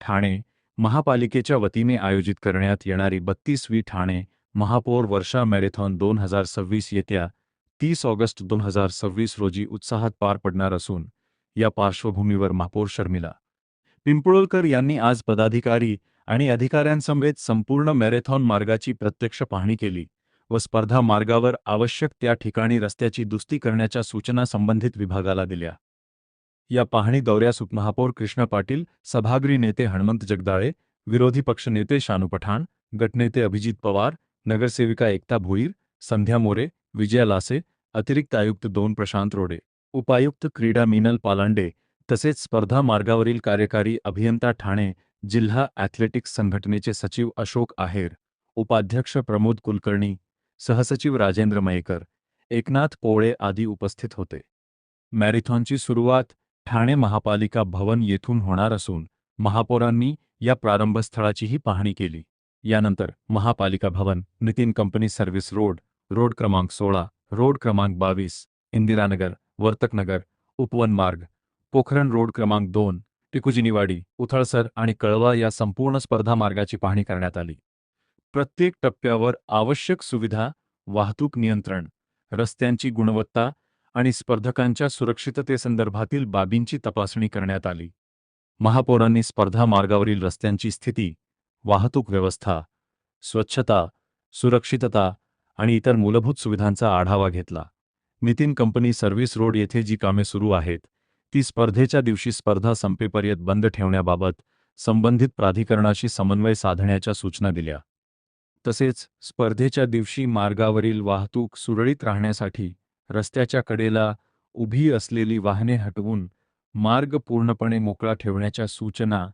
ठाणे महापालिकेच्या वतीने आयोजित करण्यात येणारी 32वी ठाणे महापौर वर्षा मॅरेथॉन 2026 येत्या 30 ऑगस्ट 2026 रोजी उत्साहात पार पडणार असून या पार्श्वभूमीवर महापौर शर्मिला पिंपळकर यांनी आज पदाधिकारी आणि अधिकाऱ्यांसमवेत संपूर्ण मॅरेथॉन मार्गाची प्रत्यक्ष पाहणी केली व स्पर्धा मार्गावर आवश्यक त्या ठिकाणी रस्त्याची दुरुस्ती करण्याच्या सूचना संबंधित विभागाला दिल्या। या पाहणी दौऱ्यास उपमहापौर कृष्णा पाटील, सभागृह नेते हनुमंत जगदाळे, विरोधी पक्षनेते शानू पठाण, गटनेते अभिजित पवार, नगरसेविका एकता भोईर, संध्या मोरे, विजया लासे, अतिरिक्त आयुक्त 2 प्रशांत रोडे, उपायुक्त क्रीडा मीनल पालांडे तसेच स्पर्धा मार्गावरील कार्यकारी अभियंता ठाणे जिल्हा ॲथलेटिक्स संघटनेचे सचिव अशोक आहेर, उपाध्यक्ष प्रमोद कुलकर्णी, सहसचिव राजेंद्र मयेकर, एकनाथ पोळे आदी उपस्थित होते। मॅरेथॉनची सुरुवात ठाणे महापालिका भवन येथून होणार असून महापौरांनी या प्रारंभस्थळाचीही पाहणी केली। यानंतर महापालिका भवन, Nitin company service road, road क्रमांक 16, रोड क्रमांक 22, इंदिरानगर, वर्तकनगर, उपवन मार्ग, पोखरण रोड क्रमांक 2, टिकुजिनीवाडी, उथळसर आणि कळवा या संपूर्ण स्पर्धा मार्गाची पाहणी करण्यात आली। प्रत्येक टप्प्यावर आवश्यक सुविधा, वाहतूक नियंत्रण, रस्त्यांची गुणवत्ता आणि स्पर्धकांच्या सुरक्षिततेसंदर्भातील बाबींची तपासणी करण्यात आली। महापौरांनी स्पर्धा मार्गावरील रस्त्यांची स्थिती, वाहतूक व्यवस्था, स्वच्छता, सुरक्षितता आणि इतर मूलभूत सुविधांचा आढावा घेतला। नितीन कंपनी सर्व्हिस रोड येथे जी कामे सुरू आहेत ती स्पर्धेच्या दिवशी स्पर्धा संपेपर्यंत बंद ठेवण्याबाबत संबंधित प्राधिकरणाशी समन्वय साधण्याच्या सूचना दिल्या। तसेच स्पर्धेच्या दिवशी मार्गावरील वाहतूक सुरळीत राहण्यासाठी रस्त्याच्या कडेला उभी असलेली वाहने हटवून मार्ग पूर्णपणे मोकळा ठेवण्याच्या सूचना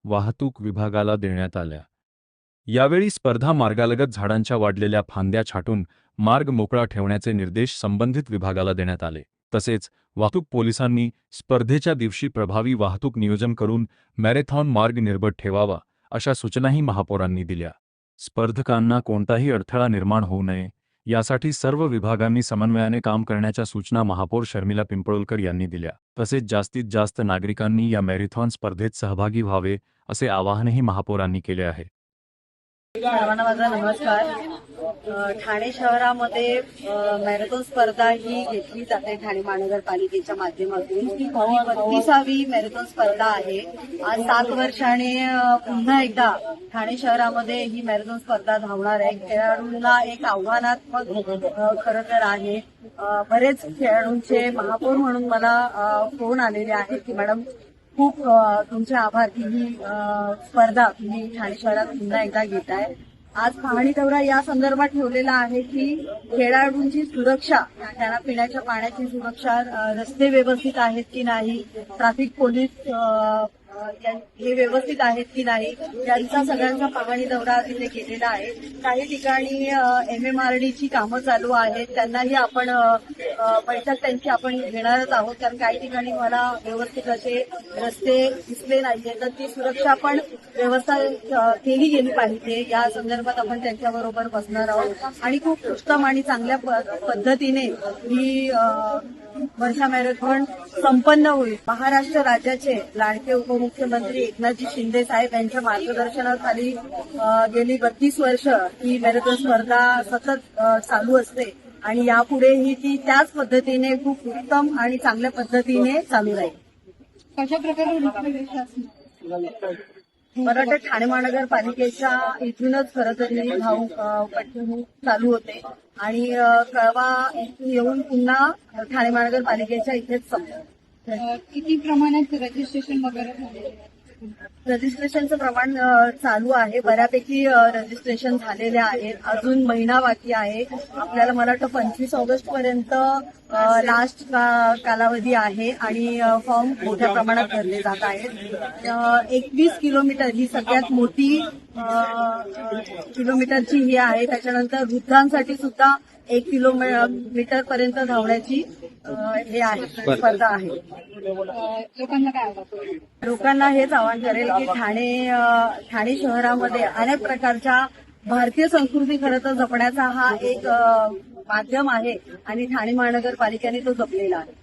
वाहतूक विभागाला देण्यात आल्या। यावेळी स्पर्धा मार्गालगत झाडांच्या वाढलेल्या फांद्या छाटून मार्ग मोकळा ठेवण्याचे निर्देश संबंधित विभागाला देण्यात आले। तसेच वाहतूक पोलिसांनी स्पर्धेच्या दिवशी प्रभावी वाहतूक नियोजन करून मॅरेथॉन मार्ग निर्भर ठेवावा अशा सूचनाही महापौरांनी दिल्या। स्पर्धकांना कोणताही अडथळा निर्माण होऊ नये यासाठी सर्व विभागांनी समन्वयाने काम करण्याच्या सूचना महापौर शर्मिला पिंपळकर यांनी दिल्या। तसेच जास्तीत जास्त नागरिकांनी या मॅरेथॉन स्पर्धेत सहभागी व्हावे असे आवाहनही महापौरांनी केले आहे। सर्वांना माझा नमस्कार। ठाणे शहरामध्ये मॅरेथॉन स्पर्धा ही घेतली जाते ठाणे महानगरपालिकेच्या माध्यमातून। ही 32वी मॅरेथॉन स्पर्धा आहे। आज 7 वर्षांनी पुन्हा एकदा ठाणे शहरामध्ये ही मॅरेथॉन स्पर्धा धावणार आहे। खेळाडूंना एक आव्हानात्मक खरं तर आहे। बरेच खेळाडूंचे महापौर म्हणून मला फोन आलेले आहेत की मॅडम खूप तुमचे आभार की ही स्पर्धा तुम्ही ठाणे शहरात पुन्हा एकदा घेताय। आज पाहणी दौरा या संदर्भात ठेवलेला आहे की खेळाडूंची सुरक्षा, त्यांना पिण्याच्या पाण्याची सुरक्षा, रस्ते व्यवस्थित आहेत की नाही, ट्रॅफिक पोलीस हे व्यवस्थित आहेत की नाही यांचा सगळ्यांचा पाहणी दौरा तिथे केलेला आहे। काही ठिकाणी MMRDची कामं चालू आहेत, त्यांनाही आपण बैठक त्यांची आपण घेणारच आहोत कारण काही ठिकाणी मला व्यवस्थित असे रस्ते दिसले नाहीये तर ती सुरक्षा पण व्यवस्था केली गेली पाहिजे। या संदर्भात आपण त्यांच्याबरोबर बसणार आहोत आणि खूप उत्तम आणि चांगल्या पद्धतीने ही वर्षा मॅरेथॉन संपन्न होईल। महाराष्ट्र राज्याचे लाडके उपमुख्यमंत्री एकनाथजी शिंदे साहेब यांच्या मार्गदर्शनाखाली गेली 32 वर्ष ही मॅरेथॉन स्पर्धा सतत चालू असते आणि यापुढेही ती त्याच पद्धतीने खूप उत्तम आणि चांगल्या पद्धतीने चालू राहील। कशा प्रकारे मला वाटतं ठाणे महानगरपालिकेच्या इथूनच खरं तर ही धाव चालू होते आणि कळवा इथून येऊन पुन्हा ठाणे महानगरपालिकेच्या इथेच संपते। किती प्रमाणात रजिस्ट्रेशन वगैरे झाले? रजिस्ट्रेशनचं प्रमाण चालू आहे, बऱ्यापैकी रजिस्ट्रेशन झालेले आहेत। अजून महिना बाकी आहे आपल्याला। मला वाटतं 25 ऑगस्ट पर्यंत लास्ट कालावधी आहे आणि फॉर्म मोठ्या प्रमाणात भरले जात आहेत। 21 किलोमीटर ही सगळ्यात मोठी किलोमीटरची ही आहे। त्याच्यानंतर वृद्धांसाठी सुद्धा 1 किलोमीटर पर्यंत धावण्याची हे आहे स्पर्धा आहे। लोकांना काय आवाहन? लोकांना हेच आवाहन करेल की ठाणे शहरामध्ये अनेक प्रकारच्या भारतीय संस्कृती खरं तर जपण्याचा हा एक माध्यम आहे आणि ठाणे महानगरपालिकेने तो जपलेला आहे।